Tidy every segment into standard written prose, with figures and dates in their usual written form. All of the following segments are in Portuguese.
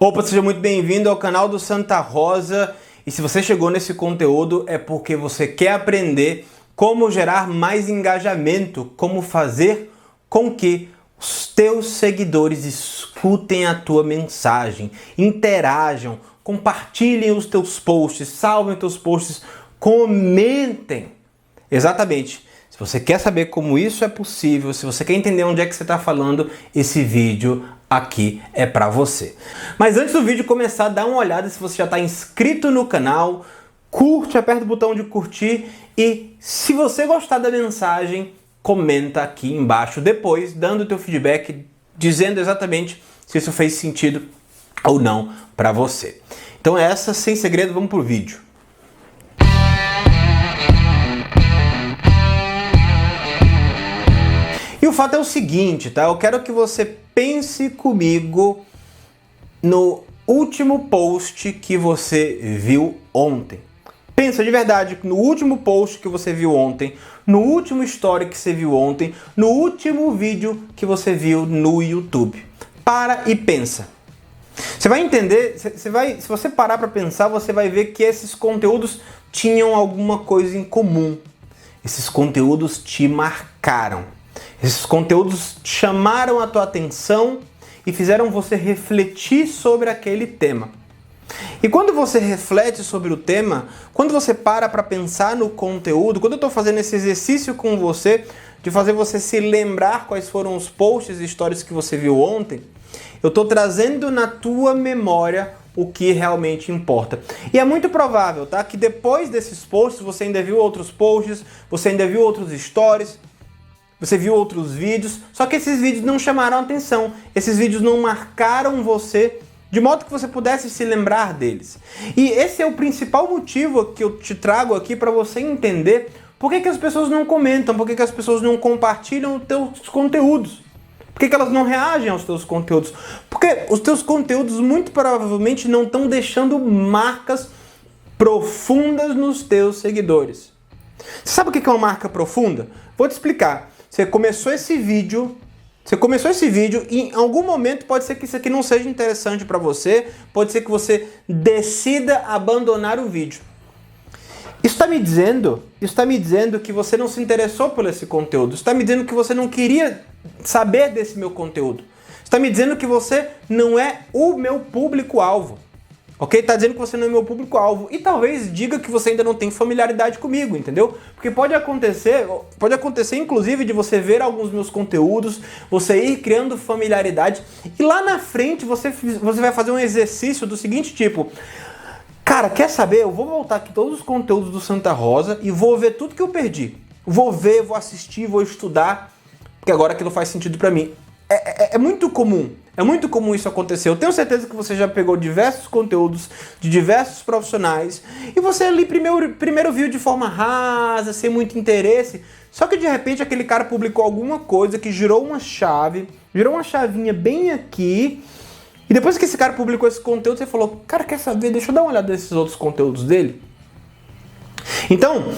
Opa, seja muito bem-vindo ao canal do Santa Rosa. E se você chegou nesse conteúdo é porque você quer aprender como gerar mais engajamento, como fazer com que os teus seguidores escutem a tua mensagem, interajam, compartilhem os teus posts, salvem os teus posts, comentem. Exatamente. Se você quer saber como isso é possível, se você quer entender onde é que você está falando, esse vídeo aqui é para você. Mas antes do vídeo começar, dá uma olhada se você já está inscrito no canal, curte, aperta o botão de curtir e se você gostar da mensagem, comenta aqui embaixo depois, dando o teu feedback, dizendo exatamente se isso fez sentido ou não para você. Então essa, sem segredo, vamos pro vídeo. E o fato é o seguinte, tá? Eu quero que você pense comigo no último post que você viu ontem. Pensa de verdade no último post que você viu ontem, no último story que você viu ontem, no último vídeo que você viu no YouTube. Para e pensa. Você vai entender, se você parar para pensar, você vai ver que esses conteúdos tinham alguma coisa em comum. Esses conteúdos te marcaram. Esses conteúdos chamaram a tua atenção e fizeram você refletir sobre aquele tema. E quando você reflete sobre o tema, quando você para pensar no conteúdo, quando eu estou fazendo esse exercício com você, de fazer você se lembrar quais foram os posts e stories que você viu ontem, eu estou trazendo na tua memória o que realmente importa. E é muito provável, tá, que depois desses posts você ainda viu outros posts, você ainda viu outros stories, você viu outros vídeos, só que esses vídeos não chamaram a atenção, esses vídeos não marcaram você de modo que você pudesse se lembrar deles. E esse é o principal motivo que eu te trago aqui para você entender por que as pessoas não comentam, por que as pessoas não compartilham os teus conteúdos, por que elas não reagem aos teus conteúdos, porque os teus conteúdos muito provavelmente não estão deixando marcas profundas nos teus seguidores. Você sabe o que é uma marca profunda? Vou te explicar. Você começou esse vídeo e em algum momento pode ser que isso aqui não seja interessante para você, pode ser que você decida abandonar o vídeo. Isso está me dizendo que você não se interessou por esse conteúdo, isso está me dizendo que você não queria saber desse meu conteúdo, está me dizendo que você não é o meu público-alvo. Ok? Tá dizendo que você não é meu público-alvo. E talvez diga que você ainda não tem familiaridade comigo, entendeu? Porque pode acontecer inclusive de você ver alguns meus conteúdos, você ir criando familiaridade e lá na frente você vai fazer um exercício do seguinte tipo: cara, quer saber? Eu vou voltar aqui todos os conteúdos do Santa Rosa e vou ver tudo que eu perdi. Vou ver, vou assistir, vou estudar, porque agora aquilo faz sentido pra mim. É muito comum. É muito comum isso acontecer. Eu tenho certeza que você já pegou diversos conteúdos de diversos profissionais e você ali primeiro viu de forma rasa, sem muito interesse. Só que de repente aquele cara publicou alguma coisa que girou uma chavinha bem aqui. E depois que esse cara publicou esse conteúdo, você falou: cara, quer saber? Deixa eu dar uma olhada nesses outros conteúdos dele. Então,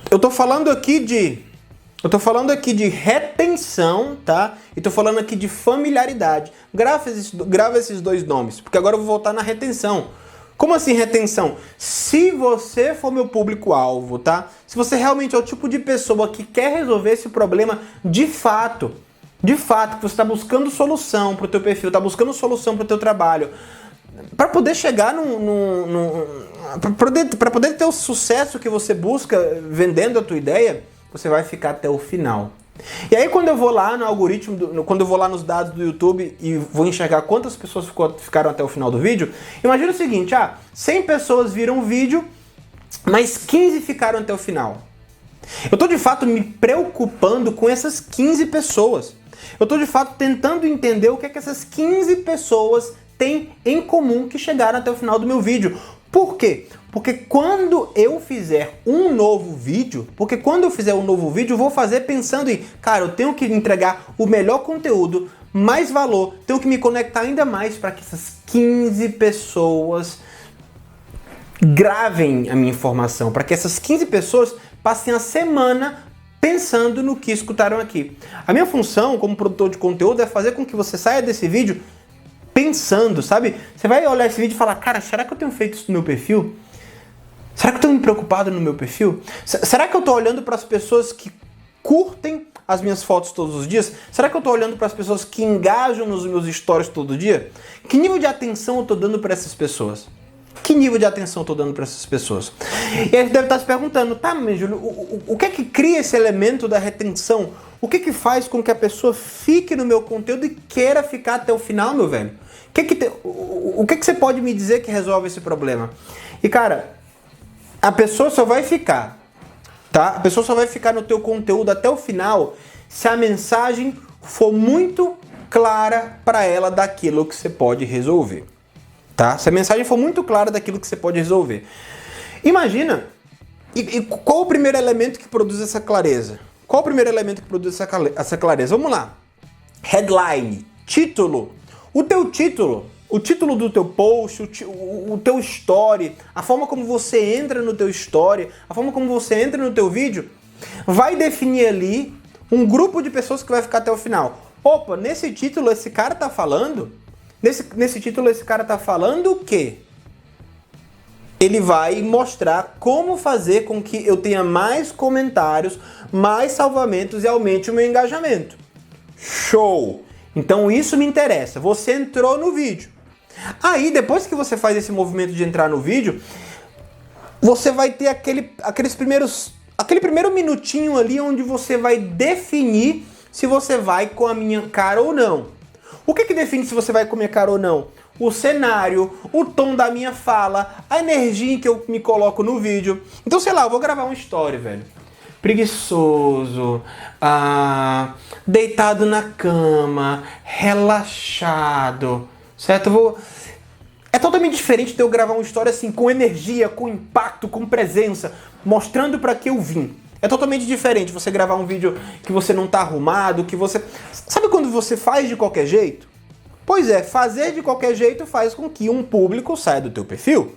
eu tô falando aqui de retenção, tá? E tô falando aqui de familiaridade. Grava esses dois nomes, porque agora eu vou voltar na retenção. Como assim retenção? Se você for meu público-alvo, tá? Se você realmente é o tipo de pessoa que quer resolver esse problema de fato, que você está buscando solução para o teu perfil, está buscando solução para o teu trabalho, para poder chegar para poder ter o sucesso que você busca vendendo a tua ideia, você vai ficar até o final. E aí quando eu vou lá no algoritmo, quando eu vou lá nos dados do YouTube e vou enxergar quantas pessoas ficaram até o final do vídeo, imagina o seguinte: 100 pessoas viram o vídeo, mas 15 ficaram até o final. Eu estou de fato me preocupando com essas 15 pessoas. Eu estou de fato tentando entender o que é que essas 15 pessoas têm em comum que chegaram até o final do meu vídeo. Por quê? Porque quando eu fizer um novo vídeo, eu vou fazer pensando em, cara, eu tenho que entregar o melhor conteúdo, mais valor, tenho que me conectar ainda mais para que essas 15 pessoas gravem a minha informação, para que essas 15 pessoas passem a semana pensando no que escutaram aqui. A minha função como produtor de conteúdo é fazer com que você saia desse vídeo pensando, sabe? Você vai olhar esse vídeo e falar, cara, será que eu tenho feito isso no meu perfil? Será que eu estou me preocupado no meu perfil? Será que eu estou olhando para as pessoas que curtem as minhas fotos todos os dias? Será que eu estou olhando para as pessoas que engajam nos meus stories todo dia? Que nível de atenção eu estou dando para essas pessoas? Que nível de atenção eu estou dando para essas pessoas? E aí você deve estar se perguntando, tá, mas Júlio, o que é que cria esse elemento da retenção? O que é que faz com que a pessoa fique no meu conteúdo e queira ficar até o final, meu velho? O que é que você pode me dizer que resolve esse problema? E cara, a pessoa só vai ficar, tá? A pessoa só vai ficar no teu conteúdo até o final se a mensagem for muito clara para ela daquilo que você pode resolver, tá? Se a mensagem for muito clara daquilo que você pode resolver. Imagina, e qual o primeiro elemento que produz essa clareza? Qual o primeiro elemento que produz essa clareza? Vamos lá. Headline, título. O teu título, o título do teu post, o teu story, a forma como você entra no teu story, a forma como você entra no teu vídeo, vai definir ali um grupo de pessoas que vai ficar até o final. Opa, nesse título esse cara tá falando, nesse título esse cara tá falando o quê? Ele vai mostrar como fazer com que eu tenha mais comentários, mais salvamentos e aumente o meu engajamento. Show! Então isso me interessa. Você entrou no vídeo. Aí, depois que você faz esse movimento de entrar no vídeo, você vai ter aquele primeiro minutinho ali onde você vai definir se você vai com a minha cara ou não. O que define se você vai com a minha cara ou não? O cenário, o tom da minha fala, a energia em que eu me coloco no vídeo. Então, sei lá, eu vou gravar uma story, velho. Preguiçoso, deitado na cama, relaxado, certo? É totalmente diferente de eu gravar uma história assim, com energia, com impacto, com presença, mostrando para que eu vim. É totalmente diferente você gravar um vídeo que você não tá arrumado, que você... Sabe quando você faz de qualquer jeito? Pois é, fazer de qualquer jeito faz com que um público saia do teu perfil.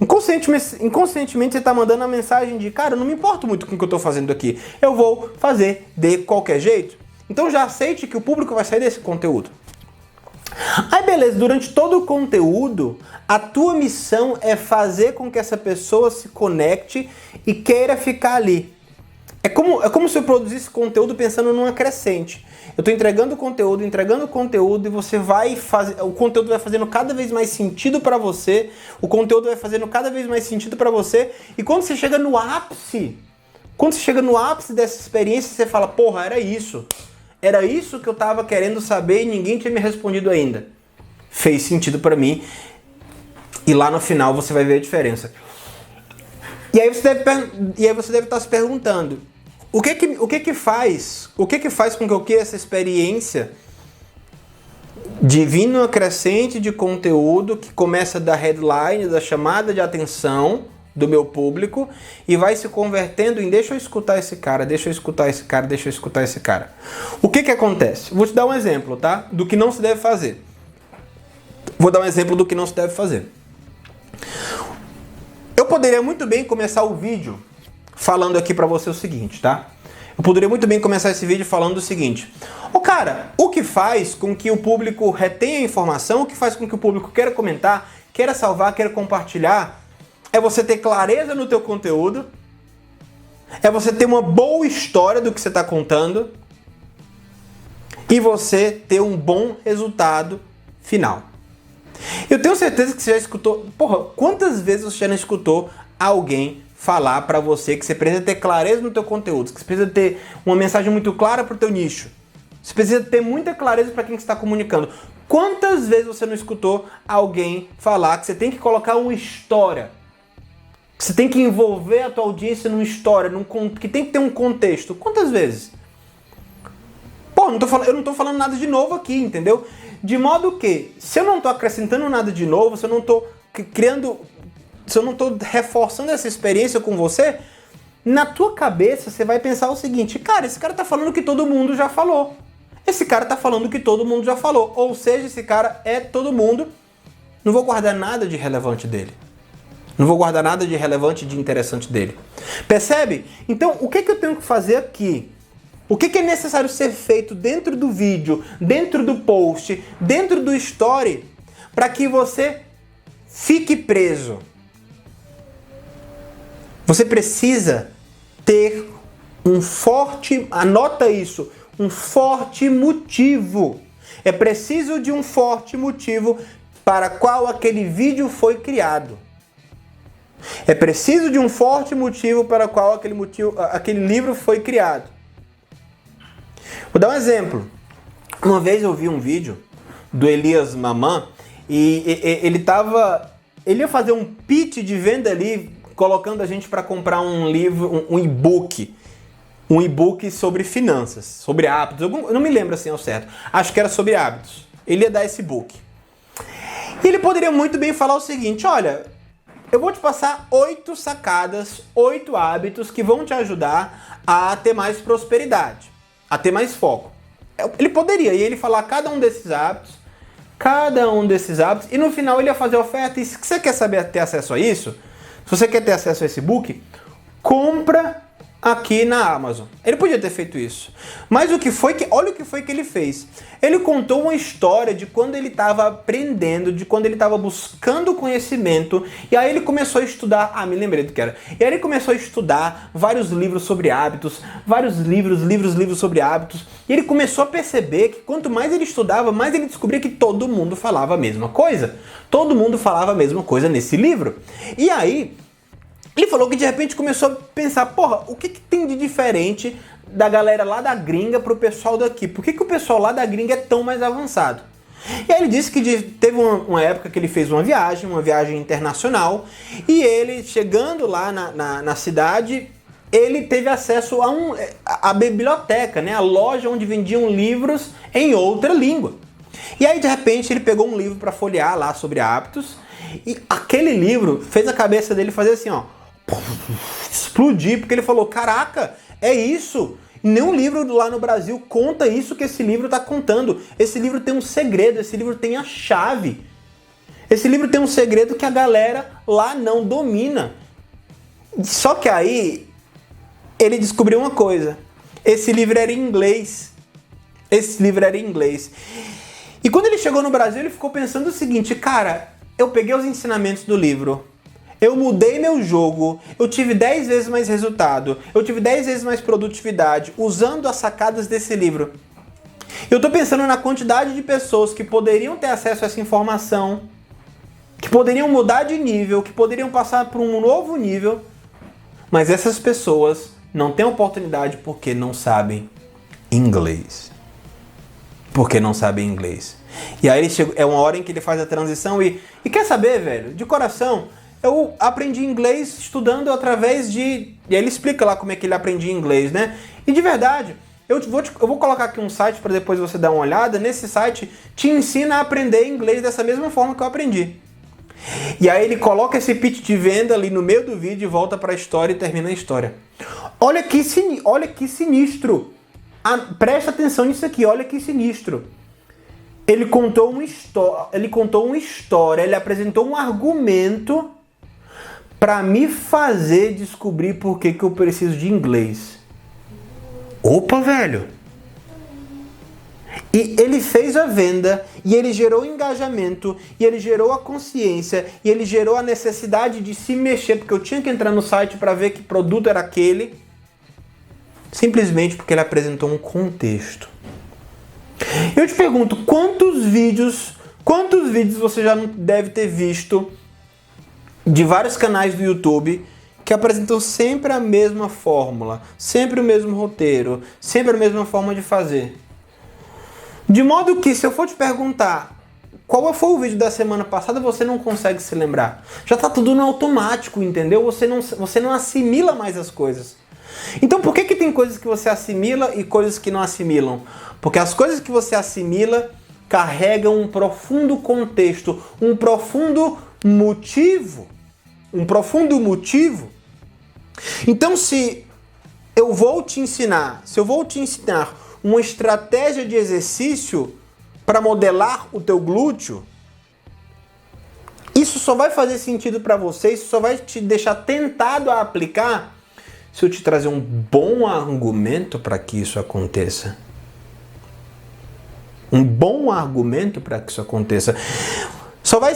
Inconscientemente você tá mandando a mensagem de, cara, eu não me importo muito com o que eu tô fazendo aqui. Eu vou fazer de qualquer jeito. Então já aceite que o público vai sair desse conteúdo. Aí beleza, durante todo o conteúdo, a tua missão é fazer com que essa pessoa se conecte e queira ficar ali. É como se eu produzisse conteúdo pensando numa crescente. Eu estou entregando conteúdo e você vai fazer, o conteúdo vai fazendo cada vez mais sentido para você, o conteúdo vai fazendo cada vez mais sentido para você, e quando você chega no ápice dessa experiência, você fala, porra, era isso que eu estava querendo saber e ninguém tinha me respondido ainda. Fez sentido para mim, e lá no final você vai ver a diferença. E aí você deve estar se perguntando, o que faz com que eu queira essa experiência de vir numa crescente de conteúdo que começa da headline, da chamada de atenção do meu público e vai se convertendo em deixa eu escutar esse cara. O que acontece? Vou te dar um exemplo, tá? Do que não se deve fazer. Eu poderia muito bem começar o vídeo falando aqui pra você o seguinte, tá? Eu poderia muito bem começar esse vídeo falando o seguinte. Cara, o que faz com que o público retenha a informação, o que faz com que o público queira comentar, queira salvar, queira compartilhar, é você ter clareza no teu conteúdo, é você ter uma boa história do que você está contando e você ter um bom resultado final. Eu tenho certeza que você já escutou... Porra, quantas vezes você já não escutou alguém falar pra você que você precisa ter clareza no teu conteúdo, que você precisa ter uma mensagem muito clara pro teu nicho. Você precisa ter muita clareza para quem você está comunicando. Quantas vezes você não escutou alguém falar que você tem que colocar uma história? Que você tem que envolver a tua audiência numa história, que tem que ter um contexto. Quantas vezes? Pô, eu não tô falando nada de novo aqui, entendeu? De modo que, se eu não tô acrescentando nada de novo, se eu não tô reforçando essa experiência com você, na tua cabeça você vai pensar o seguinte, cara, esse cara tá falando que todo mundo já falou. Esse cara tá falando que todo mundo já falou. Ou seja, esse cara é todo mundo. Não vou guardar nada de relevante dele. Não vou guardar nada de relevante e de interessante dele. Percebe? Então, o que eu tenho que fazer aqui? O que é necessário ser feito dentro do vídeo, dentro do post, dentro do story, para que você fique preso? Você precisa ter um forte, anota isso, um forte motivo. É preciso de um forte motivo para qual aquele vídeo foi criado. É preciso de um forte motivo para qual aquele livro foi criado. Vou dar um exemplo. Uma vez eu vi um vídeo do Elias Mamã e ele ia fazer um pitch de venda ali, colocando a gente para comprar um livro, um e-book. Um e-book sobre finanças, sobre hábitos. Eu não me lembro assim ao certo. Acho que era sobre hábitos. Ele ia dar esse book. E ele poderia muito bem falar o seguinte: olha, eu vou te passar 8 sacadas, 8 hábitos que vão te ajudar a ter mais prosperidade, a ter mais foco. Ele poderia, e ele falar cada um desses hábitos, e no final ele ia fazer a oferta. E se você quer ter acesso a isso, se você quer ter acesso a esse book, compra aqui na Amazon. Ele podia ter feito isso. Mas olha o que foi que ele fez. Ele contou uma história de quando ele estava aprendendo, de quando ele estava buscando conhecimento, e aí ele começou a estudar, me lembrei do que era. E aí ele começou a estudar vários livros sobre hábitos, vários livros sobre hábitos, e ele começou a perceber que quanto mais ele estudava, mais ele descobria que todo mundo falava a mesma coisa. Todo mundo falava a mesma coisa nesse livro. E aí ele falou que de repente começou a pensar, porra, o que tem de diferente da galera lá da gringa pro pessoal daqui? Por que o pessoal lá da gringa é tão mais avançado? E aí ele disse que teve uma época que ele fez uma viagem internacional, e ele, chegando lá na cidade, ele teve acesso a biblioteca, né? A loja onde vendiam livros em outra língua. E aí de repente ele pegou um livro para folhear lá sobre hábitos, e aquele livro fez a cabeça dele fazer assim, ó, explodir, porque ele falou, caraca, é isso. Nenhum livro lá no Brasil conta isso que esse livro está contando. Esse livro tem um segredo, esse livro tem a chave. Esse livro tem um segredo que a galera lá não domina. Só que aí ele descobriu uma coisa. Esse livro era em inglês. E quando ele chegou no Brasil, ele ficou pensando o seguinte, cara, eu peguei os ensinamentos do livro, eu mudei meu jogo, eu tive 10 vezes mais resultado, eu tive 10 vezes mais produtividade usando as sacadas desse livro. Eu tô pensando na quantidade de pessoas que poderiam ter acesso a essa informação, que poderiam mudar de nível, que poderiam passar por um novo nível, mas essas pessoas não têm oportunidade porque não sabem inglês. E aí é uma hora em que ele faz a transição e quer saber, velho, de coração, eu aprendi inglês estudando através de... E aí ele explica lá como é que ele aprendia inglês, né? E de verdade, eu vou colocar aqui um site para depois você dar uma olhada. Nesse site te ensina a aprender inglês dessa mesma forma que eu aprendi. E aí ele coloca esse pitch de venda ali no meio do vídeo e volta para a história e termina a história. Olha que sinistro. Presta atenção nisso aqui, olha que sinistro. Ele contou uma história, ele apresentou um argumento para me fazer descobrir por que eu preciso de inglês. Opa, velho! E ele fez a venda, e ele gerou engajamento, e ele gerou a consciência, e ele gerou a necessidade de se mexer, porque eu tinha que entrar no site para ver que produto era aquele, simplesmente porque ele apresentou um contexto. Eu te pergunto, quantos vídeos você já não deve ter visto de vários canais do YouTube que apresentam sempre a mesma fórmula, sempre o mesmo roteiro, sempre a mesma forma de fazer? De modo que, se eu for te perguntar qual foi o vídeo da semana passada, você não consegue se lembrar. Já está tudo no automático, entendeu? Você não assimila mais as coisas. Então por que tem coisas que você assimila e coisas que não assimilam? Porque as coisas que você assimila carregam um profundo contexto, um profundo motivo. Então se eu vou te ensinar uma estratégia de exercício para modelar o teu glúteo, isso só vai fazer sentido para você, isso só vai te deixar tentado a aplicar se eu te trazer um bom argumento para que isso aconteça. Um bom argumento para que isso aconteça. Só vai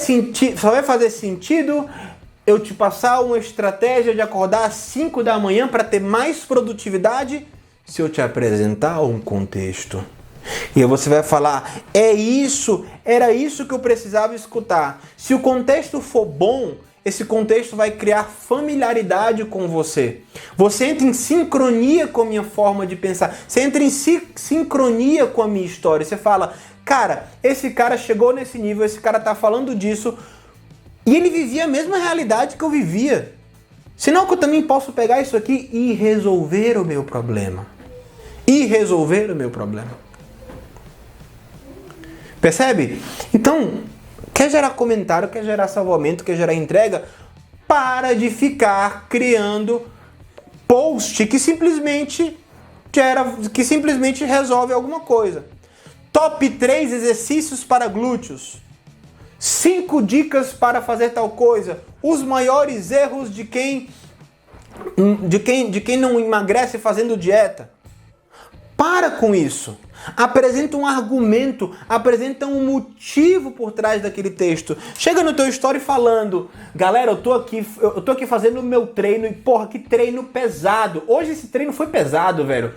fazer sentido eu te passar uma estratégia de acordar às 5 da manhã para ter mais produtividade se eu te apresentar um contexto. E aí você vai falar, era isso que eu precisava escutar. Se o contexto for bom, esse contexto vai criar familiaridade com você. Você entra em sincronia com a minha forma de pensar. Você entra em sincronia com a minha história. Você fala, cara, esse cara chegou nesse nível, esse cara tá falando disso, e ele vivia a mesma realidade que eu vivia. Senão que eu também posso pegar isso aqui e resolver o meu problema. Percebe? Então, quer gerar comentário, quer gerar salvamento, quer gerar entrega, para de ficar criando post que simplesmente resolve alguma coisa. Top 3 exercícios para glúteos. 5 dicas para fazer tal coisa. Os maiores erros de quem não emagrece fazendo dieta. Para com isso. Apresenta um argumento, apresenta um motivo por trás daquele texto. Chega no teu story falando, galera, eu tô aqui fazendo o meu treino e porra, que treino pesado. Hoje esse treino foi pesado, velho.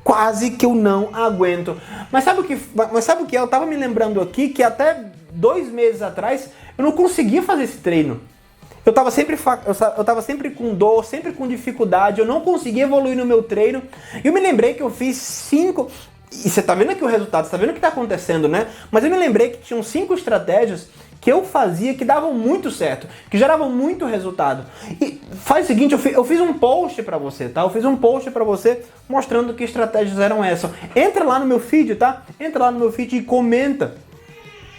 Quase que eu não aguento. Mas sabe o que? Eu tava me lembrando aqui que até 2 meses atrás eu não conseguia fazer esse treino. Eu tava sempre com dor, sempre com dificuldade, eu não conseguia evoluir no meu treino. E eu me lembrei que eu fiz 5... E você tá vendo aqui o resultado, você tá vendo o que tá acontecendo, né? Mas eu me lembrei que tinham 5 estratégias que eu fazia que davam muito certo, que geravam muito resultado. E faz o seguinte, eu fiz um post pra você, tá? Eu fiz um post pra você mostrando que estratégias eram essas. Entra lá no meu feed, tá? Entra lá no meu feed e comenta.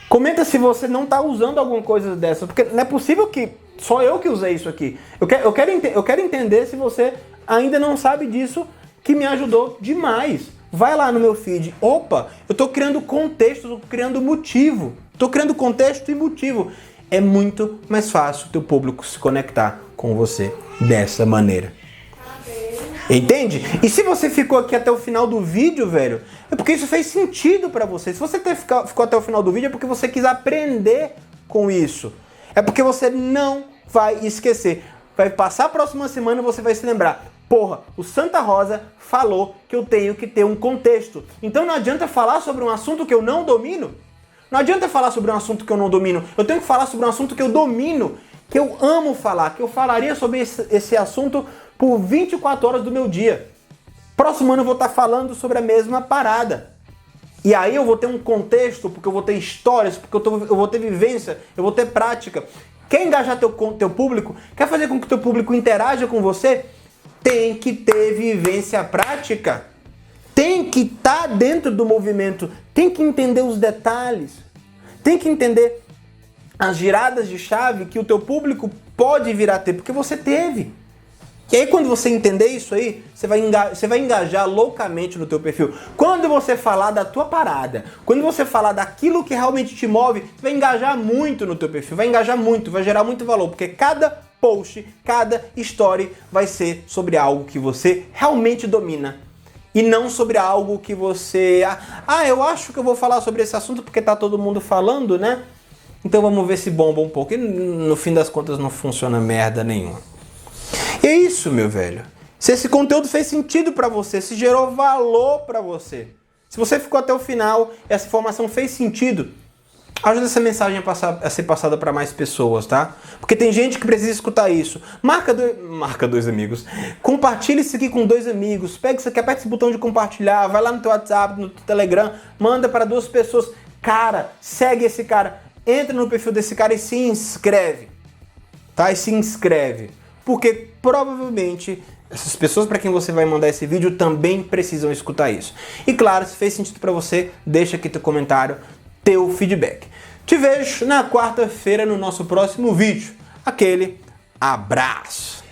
Comenta se você não tá usando alguma coisa dessa, porque não é possível que só eu que usei isso aqui. Eu quero entender se você ainda não sabe disso, que me ajudou demais. Vai lá no meu feed. Opa, eu tô criando contexto, tô criando motivo. Tô criando contexto e motivo. É muito mais fácil o teu público se conectar com você dessa maneira. Entende? E se você ficou aqui até o final do vídeo, velho, é porque isso fez sentido pra você. Se você ficou até o final do vídeo, é porque você quis aprender com isso. É porque você não vai esquecer. Vai passar a próxima semana e você vai se lembrar. Porra, o Santa Rosa falou que eu tenho que ter um contexto. Então não adianta falar sobre um assunto que eu não domino. Não adianta falar sobre um assunto que eu não domino. Eu tenho que falar sobre um assunto que eu domino, que eu amo falar, que eu falaria sobre esse assunto por 24 horas do meu dia. Próximo ano eu vou estar falando sobre a mesma parada. E aí eu vou ter um contexto, porque eu vou ter histórias, porque eu vou ter vivência, eu vou ter prática. Quer engajar teu público? Quer fazer com que teu público interaja com você? Tem que ter vivência prática. Tem que estar dentro do movimento. Tem que entender os detalhes. Tem que entender as giradas de chave que o teu público pode vir a ter, porque você teve. E aí quando você entender isso aí, você vai engajar loucamente no teu perfil. Quando você falar da tua parada, quando você falar daquilo que realmente te move, você vai engajar muito no teu perfil, vai engajar muito, vai gerar muito valor, porque cada post, cada story vai ser sobre algo que você realmente domina. E não sobre algo que você... eu acho que eu vou falar sobre esse assunto porque tá todo mundo falando, né? Então vamos ver se bomba um pouco. E no fim das contas não funciona merda nenhuma. E é isso, meu velho. Se esse conteúdo fez sentido pra você, se gerou valor pra você, se você ficou até o final, essa informação fez sentido, ajuda essa mensagem a ser passada para mais pessoas, tá? Porque tem gente que precisa escutar isso. Marca 2 amigos. Compartilha isso aqui com 2 amigos. Pega isso aqui, aperta esse botão de compartilhar. Vai lá no teu WhatsApp, no teu Telegram. Manda para 2 pessoas. Cara, segue esse cara. Entra no perfil desse cara e se inscreve. Tá? E se inscreve. Porque provavelmente essas pessoas para quem você vai mandar esse vídeo também precisam escutar isso. E claro, se fez sentido para você, deixa aqui teu comentário, teu feedback. Te vejo na quarta-feira no nosso próximo vídeo. Aquele abraço!